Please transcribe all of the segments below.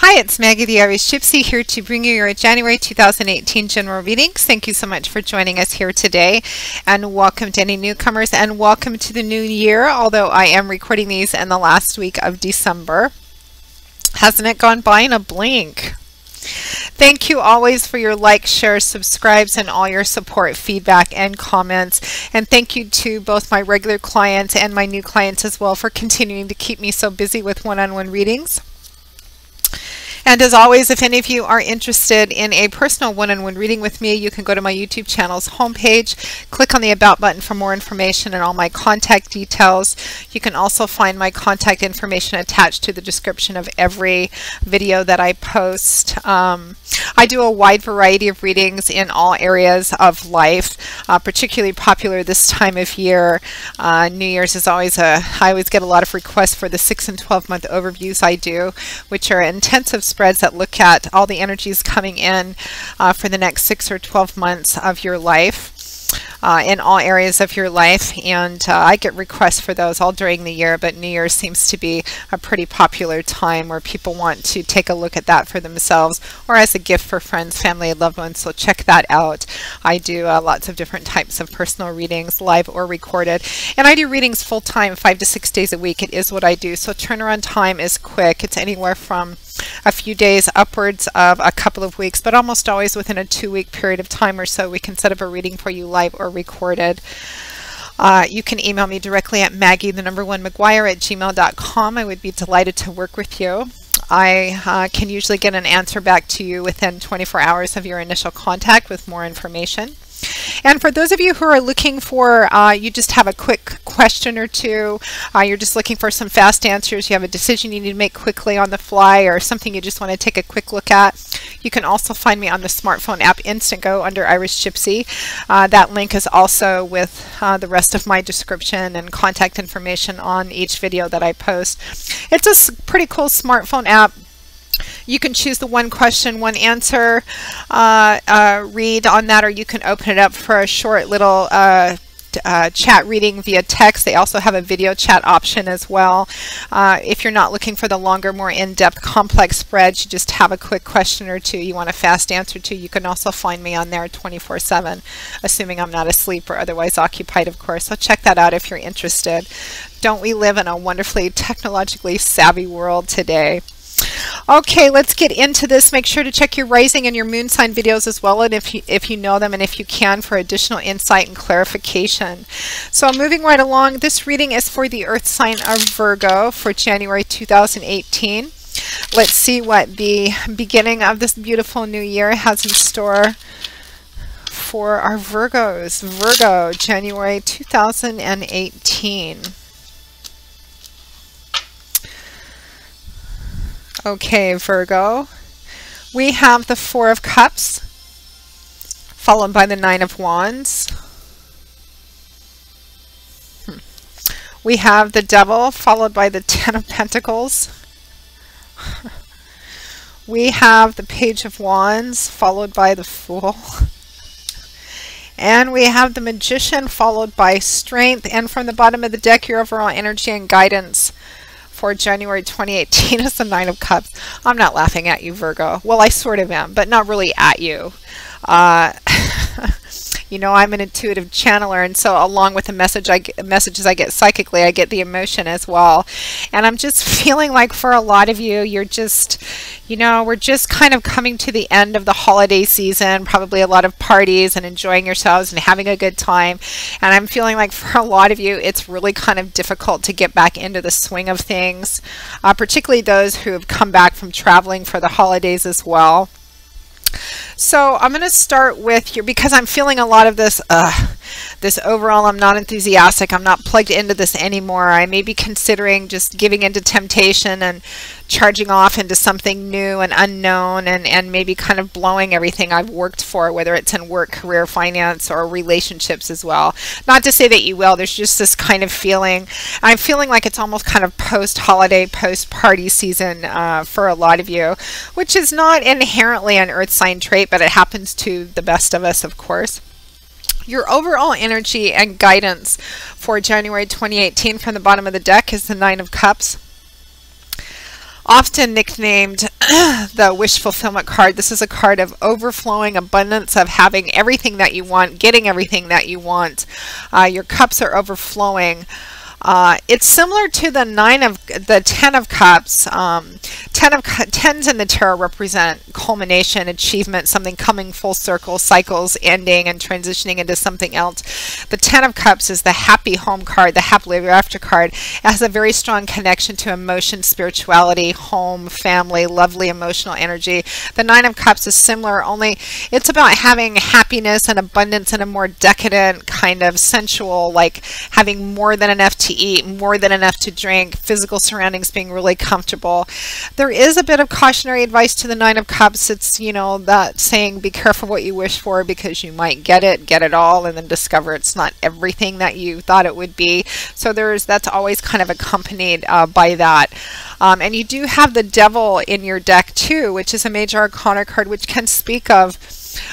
Hi, it's Maggie the Irish Gypsy here to bring you your January 2018 general readings. Thank you so much for joining us here today, and welcome to any newcomers and welcome to the new year, although I am recording these in the last week of December. Hasn't it gone by in a blink? Thank you always for your likes, shares, subscribes, and all your support, feedback, and comments. And thank you to both my regular clients and my new clients as well for continuing to keep me so busy with one-on-one readings. And as always, if any of you are interested in a personal one-on-one reading with me, you can go to my YouTube channel's homepage, click on the About button for more information and all my contact details. You can also find my contact information attached to the description of every video that I post. I do a wide variety of readings in all areas of life, particularly popular this time of year. New Year's is always I always get a lot of requests for the 6 and 12 month overviews I do, which are intensive spreads that look at all the energies coming in for the next 6 or 12 months of your life. In all areas of your life, and I get requests for those all during the year, but New Year's seems to be a pretty popular time where people want to take a look at that for themselves or as a gift for friends, family, and loved ones, so check that out. I do lots of different types of personal readings, live or recorded, and I do readings full-time, 5 to 6 days a week. It is what I do, so turnaround time is quick. It's anywhere from a few days upwards of a couple of weeks, but almost always within a 2-week period of time or so we can set up a reading for you live or recorded. You can email me directly at maggie_McGuire@gmail.com. I would be delighted to work with you. I can usually get an answer back to you within 24 hours of your initial contact with more information. And for those of you who are looking for, you just have a quick question or two, you're just looking for some fast answers, you have a decision you need to make quickly on the fly or something you just want to take a quick look at, you can also find me on the smartphone app Instantgo under Irish Gypsy. That link is also with the rest of my description and contact information on each video that I post. It's a pretty cool smartphone app. You can choose the one question, one answer read on that, or you can open it up for a short little chat reading via text. They also have a video chat option as well. If you're not looking for the longer, more in-depth, complex spreads, you just have a quick question or two you want a fast answer to, you can also find me on there 24/7, assuming I'm not asleep or otherwise occupied, of course. So check that out if you're interested. Don't we live in a wonderfully technologically savvy world today? Okay, let's get into this. Make sure to check your rising and your moon sign videos as well, and if you know them and if you can, for additional insight and clarification. So moving right along, this reading is for the earth sign of Virgo for January 2018. Let's see what the beginning of this beautiful new year has in store for our Virgos. Virgo, January 2018. Okay, Virgo, we have the 4 of Cups, followed by the 9 of Wands. We have the Devil, followed by the 10 of Pentacles. We have the Page of Wands, followed by the Fool. And we have the Magician, followed by Strength. And from the bottom of the deck, your overall energy and guidance for January 2018 is the 9 of Cups. I'm not laughing at you, Virgo. Well, I sort of am, but not really at you. You know, I'm an intuitive channeler, and so along with the messages I get psychically, I get the emotion as well. And I'm just feeling like for a lot of you, you're just, you know, we're just kind of coming to the end of the holiday season, probably a lot of parties and enjoying yourselves and having a good time. And I'm feeling like for a lot of you, it's really kind of difficult to get back into the swing of things, particularly those who have come back from traveling for the holidays as well. So I'm going to start with because I'm feeling a lot of this, this overall, I'm not enthusiastic, I'm not plugged into this anymore. I may be considering just giving into temptation and charging off into something new and unknown, and maybe kind of blowing everything I've worked for, whether it's in work, career, finance, or relationships as well. Not to say that you will, there's just this kind of feeling. I'm feeling like it's almost kind of post-holiday, post-party season for a lot of you, which is not inherently an earth sign trait, but it happens to the best of us, of course. Your overall energy and guidance for January 2018 from the bottom of the deck is the 9 of Cups. Often nicknamed the wish fulfillment card. This is a card of overflowing abundance, of having everything that you want, getting everything that you want. Your cups are overflowing. It's similar to the 10 of Cups. Tens in the tarot represent culmination, achievement, something coming full circle, cycles ending and transitioning into something else. The 10 of Cups is the happy home card, the happily ever after card. It has a very strong connection to emotion, spirituality, home, family, lovely emotional energy. The 9 of Cups is similar, only it's about having happiness and abundance in a more decadent kind of sensual, like having more than enough to eat, more than enough to drink, physical surroundings being really comfortable. There is a bit of cautionary advice to the 9 of Cups. It's, you know, that saying, be careful what you wish for, because you might get it all, and then discover it's not everything that you thought it would be. So that's always kind of accompanied by that. And you do have the Devil in your deck too, which is a major arcana card, which can speak of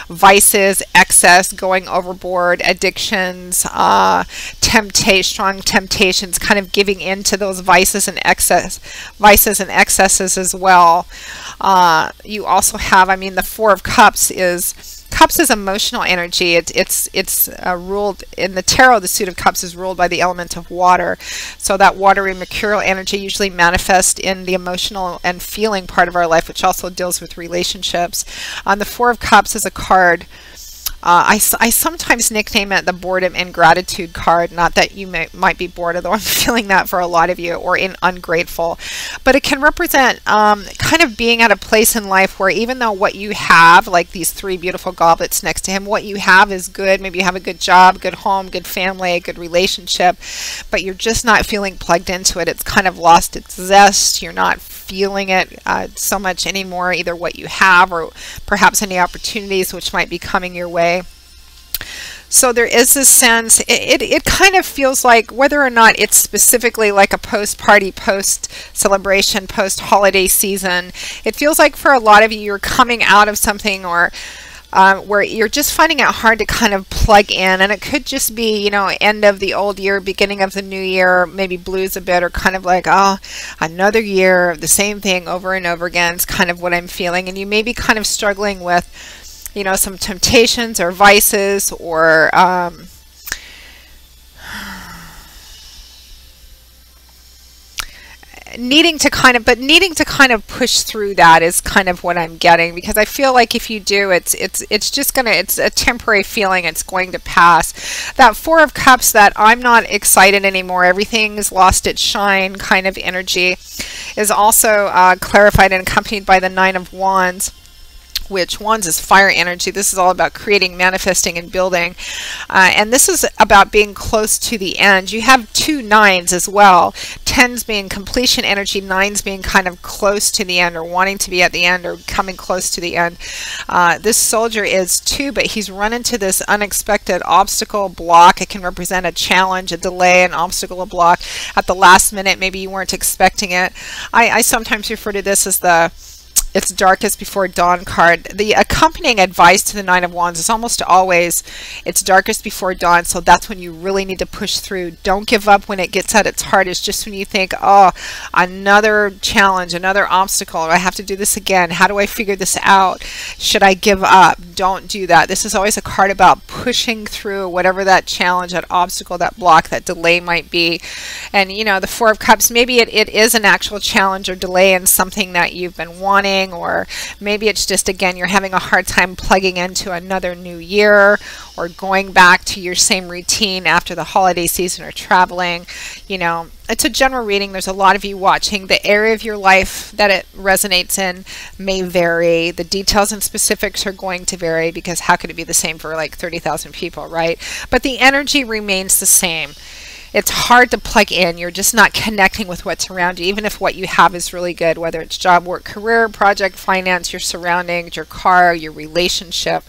vices, excess, going overboard, addictions, strong temptations, kind of giving in to those vices and excesses as well. You also have, I mean, the 4 of Cups is emotional energy. It's ruled in the tarot. The suit of Cups is ruled by the element of water, so that watery mercurial energy usually manifests in the emotional and feeling part of our life, which also deals with relationships. The 4 of Cups is a card. I sometimes nickname it the boredom and gratitude card. Not that you might be bored, although I'm feeling that for a lot of you, or ungrateful. But it can represent kind of being at a place in life where even though what you have, like these 3 beautiful goblets next to him, what you have is good. Maybe you have a good job, good home, good family, a good relationship, but you're just not feeling plugged into it. It's kind of lost its zest. You're not feeling it so much anymore, either what you have or perhaps any opportunities which might be coming your way. So there is this sense, it kind of feels like, whether or not it's specifically like a post-party, post-celebration, post-holiday season, it feels like for a lot of you, you're coming out of something, or where you're just finding it hard to kind of plug in. And it could just be, you know, end of the old year, beginning of the new year, maybe blues a bit, or kind of like, oh, another year of the same thing over and over again. It's kind of what I'm feeling. And you may be kind of struggling with, you know, some temptations or vices, or needing to kind of push through that is kind of what I'm getting, because I feel like if you do, it's a temporary feeling. It's going to pass. That 4 of Cups, that I'm not excited anymore, everything's lost its shine kind of energy, is also clarified and accompanied by the 9 of Wands, which Wands is fire energy. This is all about creating, manifesting, and building. And this is about being close to the end. You have 2 9s as well. 10s being completion energy, 9s being kind of close to the end, or wanting to be at the end, or coming close to the end. This soldier is 2, but he's run into this unexpected obstacle, block. It can represent a challenge, a delay, an obstacle, a block at the last minute. Maybe you weren't expecting it. I sometimes refer to this as it's darkest before dawn card. The accompanying advice to the 9 of Wands is almost always, it's darkest before dawn, so that's when you really need to push through. Don't give up when it gets at its hardest. Just when you think, oh, another challenge, another obstacle, I have to do this again. How do I figure this out? Should I give up? Don't do that. This is always a card about pushing through whatever that challenge, that obstacle, that block, that delay might be. And, you know, the 4 of Cups, maybe it is an actual challenge or delay in something that you've been wanting, or maybe it's just, again, you're having a hard time plugging into another new year, or going back to your same routine after the holiday season, or traveling. You know, it's a general reading. There's a lot of you watching. The area of your life that it resonates in may vary. The details and specifics are going to vary, because how could it be the same for like 30,000 people, right? But the energy remains the same. It's hard to plug in. You're just not connecting with what's around you, even if what you have is really good, whether it's job, work, career, project, finance, your surroundings, your car, your relationship.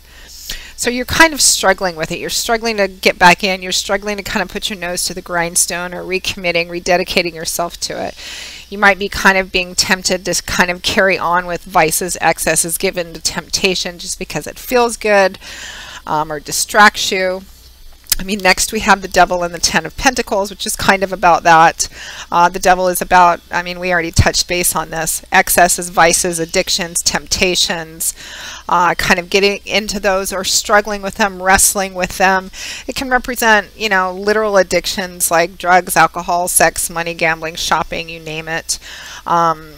So you're kind of struggling with it. You're struggling to get back in. You're struggling to kind of put your nose to the grindstone, or recommitting, rededicating yourself to it. You might be kind of being tempted to kind of carry on with vices, excesses, given to temptation just because it feels good, or distracts you. I mean, next we have the Devil and the Ten of Pentacles, which is kind of about that. The Devil is about, I mean, we already touched base on this, excesses, vices, addictions, temptations, kind of getting into those or struggling with them, wrestling with them. It can represent, you know, literal addictions like drugs, alcohol, sex, money, gambling, shopping, you name it.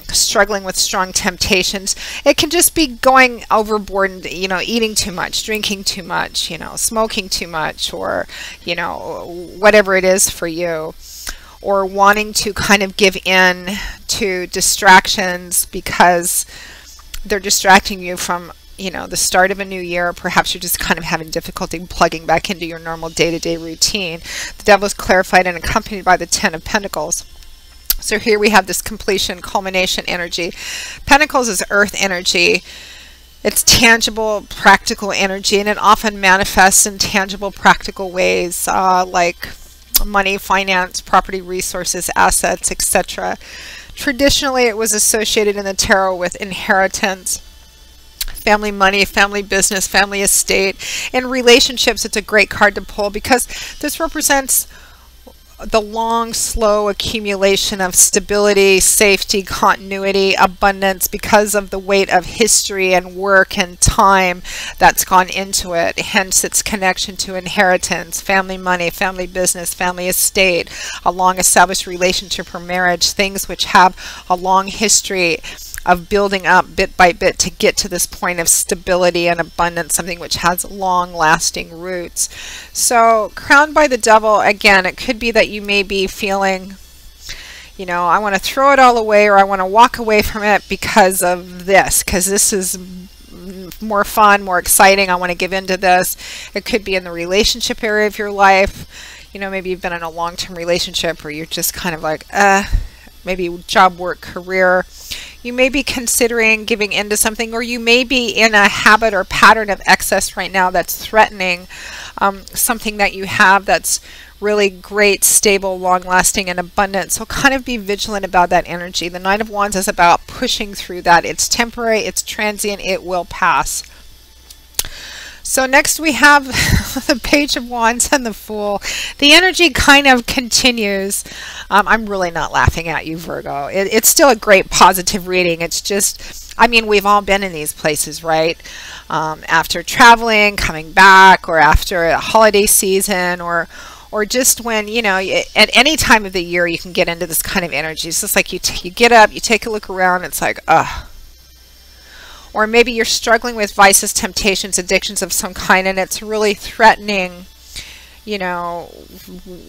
Struggling with strong temptations. It can just be going overboard and, you know, eating too much, drinking too much, you know, smoking too much, or, you know, whatever it is for you, or wanting to kind of give in to distractions because they're distracting you from, you know, the start of a new year. Perhaps you're just kind of having difficulty plugging back into your normal day-to-day routine. The Devil is clarified and accompanied by the Ten of Pentacles. So here we have this completion, culmination energy. Pentacles is earth energy. It's tangible, practical energy, and it often manifests in tangible, practical ways, like money, finance, property, resources, assets, etc. Traditionally, it was associated in the tarot with inheritance, family money, family business, family estate. In relationships, it's a great card to pull because this represents the long, slow accumulation of stability, safety, continuity, abundance because of the weight of history and work and time that's gone into it. Hence its connection to inheritance, family money, family business, family estate, a long established relationship or marriage, things which have a long history of building up bit by bit to get to this point of stability and abundance, something which has long-lasting roots. So crowned by the Devil, again, it could be that you may be feeling, you know, I want to throw it all away, or I want to walk away from it because of this, because this is more fun, more exciting, I want to give into this. It could be in the relationship area of your life. You know, maybe you've been in a long-term relationship where you're just kind of like, maybe job, work, career. You may be considering giving into something, or you may be in a habit or pattern of excess right now that's threatening something that you have that's really great, stable, long-lasting, and abundant. So kind of be vigilant about that energy. The Nine of Wands is about pushing through that. It's temporary, it's transient, it will pass. So next we have the Page of Wands and the Fool. The energy kind of continues. I'm really not laughing at you, Virgo. It's still a great positive reading. It's just, I mean, we've all been in these places, right? After traveling, coming back, or after a holiday season, or just when, you know, at any time of the year you can get into this kind of energy. It's just like you get up, you take a look around, it's like, ugh. Or maybe you're struggling with vices, temptations, addictions of some kind, and it's really threatening, you know,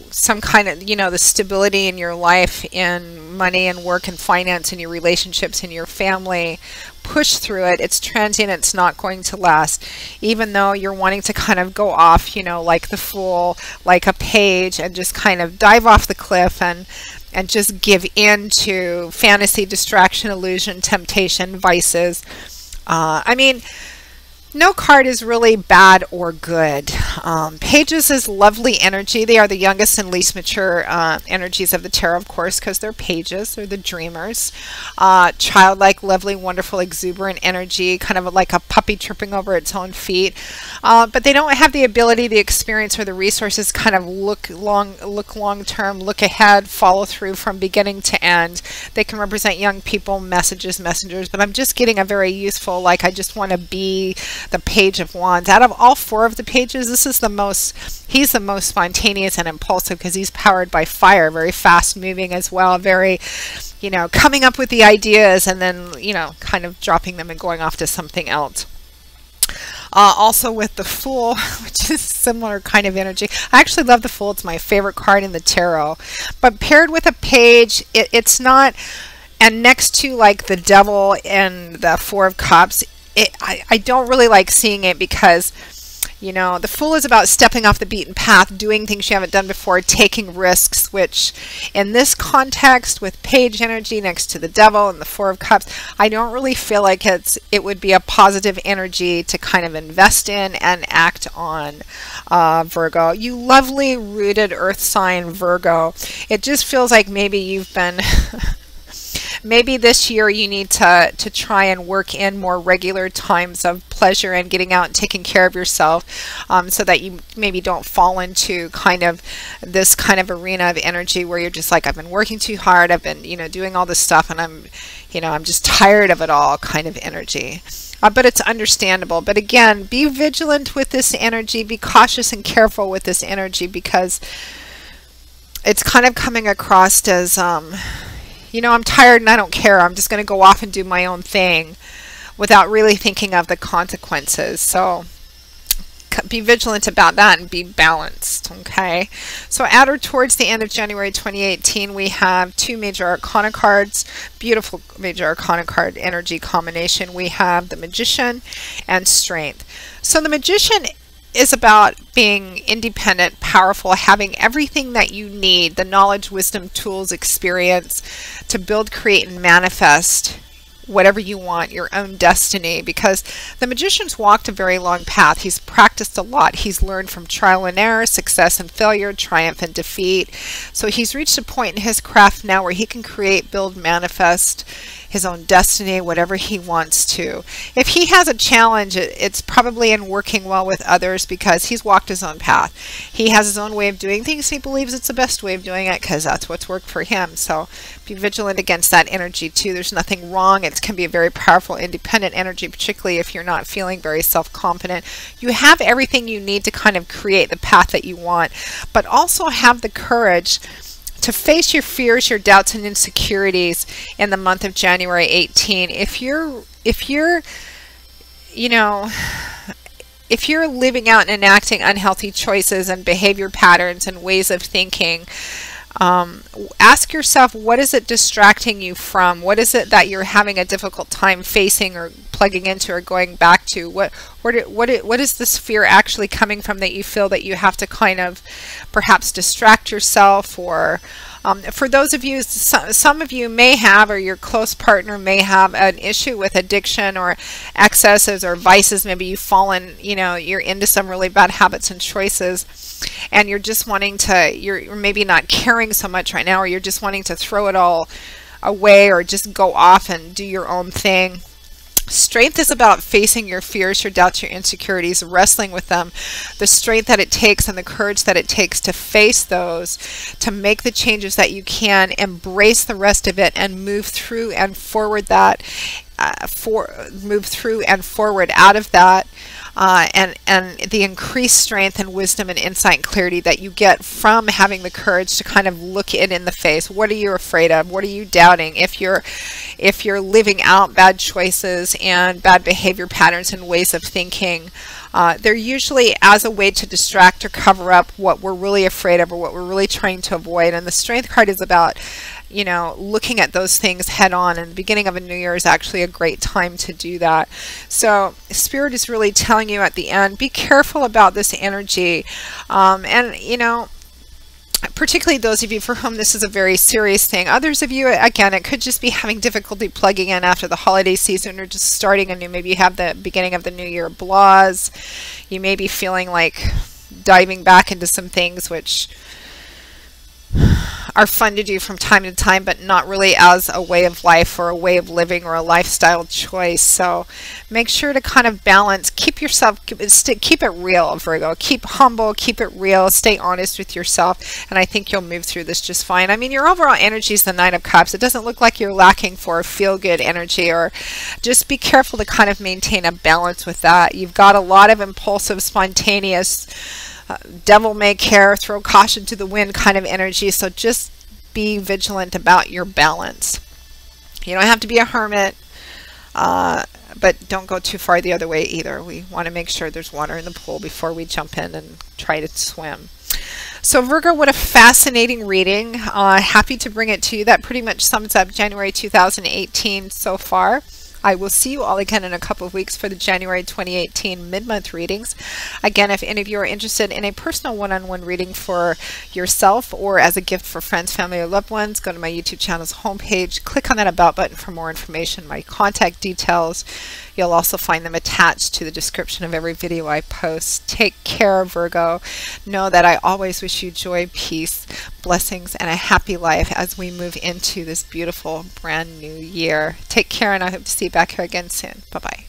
some kind of, you know, the stability in your life, in money and work and finance, and your relationships and your family. Push through it. It's transient. It's not going to last. Even though you're wanting to kind of go off, you know, like the Fool, like a page, and just kind of dive off the cliff and just give in to fantasy, distraction, illusion, temptation, vices. I mean, no card is really bad or good. Pages is lovely energy. They are the youngest and least mature energies of the tarot, of course, because they're pages. They're the dreamers. Childlike, lovely, wonderful, exuberant energy, kind of like a puppy tripping over its own feet. But they don't have the ability, the experience, or the resources kind of look long-term, look ahead, follow through from beginning to end. They can represent young people, messengers, but I'm just getting a very useful, like, I just want to be the Page of Wands. Out of all four of the pages, this is the most, he's the most spontaneous and impulsive because he's powered by fire, very fast moving as well, very, you know, coming up with the ideas and then, you know, kind of dropping them and going off to something else. Also with the Fool, which is similar kind of energy. I actually love the Fool. It's my favorite card in the tarot. But paired with a page, it's not, and next to like the Devil and the Four of Cups, I don't really like seeing it because, you know, the Fool is about stepping off the beaten path, doing things you haven't done before, taking risks, which in this context with page energy next to the Devil and the Four of Cups, I don't really feel like it would be a positive energy to kind of invest in and act on, Virgo. You lovely rooted earth sign Virgo. It just feels like maybe you've been maybe this year you need to try and work in more regular times of pleasure and getting out and taking care of yourself, so that you maybe don't fall into kind of this kind of arena of energy where you're just like, I've been working too hard, I've been, doing all this stuff, and I'm just tired of it all kind of energy. But it's understandable. But again, be vigilant with this energy, be cautious and careful with this energy, because it's kind of coming across as, I'm tired and I don't care. I'm just going to go off and do my own thing without really thinking of the consequences. So be vigilant about that and be balanced, okay? So at or towards the end of January 2018, we have two major arcana cards, beautiful major arcana card energy combination. We have the Magician and Strength. So the Magician is about being independent, powerful, having everything that you need, the knowledge, wisdom, tools, experience to build, create, and manifest whatever you want, your own destiny, because the Magician's walked a very long path. He's practiced a lot. He's learned from trial and error, success and failure, triumph and defeat. So he's reached a point in his craft now where he can create, build, manifest his own destiny, whatever he wants to. If he has a challenge, it's probably in working well with others, because he's walked his own path. He has his own way of doing things. He believes it's the best way of doing it because that's what's worked for him. So be vigilant against that energy too. There's nothing wrong. It can be a very powerful, independent energy, particularly if you're not feeling very self-confident. You have everything you need to kind of create the path that you want, but also have the courage to face your fears, your doubts, and insecurities in the month of January 18. If you're living out and enacting unhealthy choices and behavior patterns and ways of thinking, ask yourself, what is it distracting you from? What is it that you're having a difficult time facing or plugging into or going back to? What is this fear actually coming from that you feel that you have to kind of perhaps distract yourself? Or for those of you, some of you may have, or your close partner may have an issue with addiction or excesses or vices. Maybe you've fallen, you're into some really bad habits and choices, and you're just wanting to, you're maybe not caring so much right now, or you're just wanting to throw it all away or just go off and do your own thing. Strength is about facing your fears, your doubts, your insecurities, wrestling with them, the strength that it takes and the courage that it takes to face those, to make the changes that you can, embrace the rest of it, and move through and forward that, move through and forward out of that. And the increased strength and wisdom and insight and clarity that you get from having the courage to kind of look it in the face. What are you afraid of? What are you doubting? If you're living out bad choices and bad behavior patterns and ways of thinking, they're usually as a way to distract or cover up what we're really afraid of or what we're really trying to avoid. And the Strength card is about looking at those things head on, and the beginning of a new year is actually a great time to do that. So Spirit is really telling you at the end, be careful about this energy. Particularly those of you for whom this is a very serious thing. Others of you, again, it could just be having difficulty plugging in after the holiday season or just starting anew. Maybe you have the beginning of the new year blahs. You may be feeling like diving back into some things which are fun to do from time to time, but not really as a way of life or a way of living or a lifestyle choice. So make sure to kind of balance, keep it real, Virgo. Keep humble, keep it real, stay honest with yourself, and I think you'll move through this just fine. I mean, your overall energy is the Nine of Cups. It doesn't look like you're lacking for feel-good energy, or just be careful to kind of maintain a balance with that. You've got a lot of impulsive, spontaneous, devil may care, throw caution to the wind kind of energy. So just be vigilant about your balance. You don't have to be a hermit, but don't go too far the other way either. We want to make sure there's water in the pool before we jump in and try to swim. So Virgo, what a fascinating reading. Happy to bring it to you. That pretty much sums up January 2018 so far. I will see you all again in a couple of weeks for the January 2018 mid-month readings. Again, if any of you are interested in a personal one-on-one reading for yourself or as a gift for friends, family, or loved ones, go to my YouTube channel's homepage, click on that About button for more information, my contact details. You'll also find them attached to the description of every video I post. Take care, Virgo. Know that I always wish you joy, peace, blessings, and a happy life as we move into this beautiful brand new year. Take care, and I hope to see you back here again soon. Bye-bye.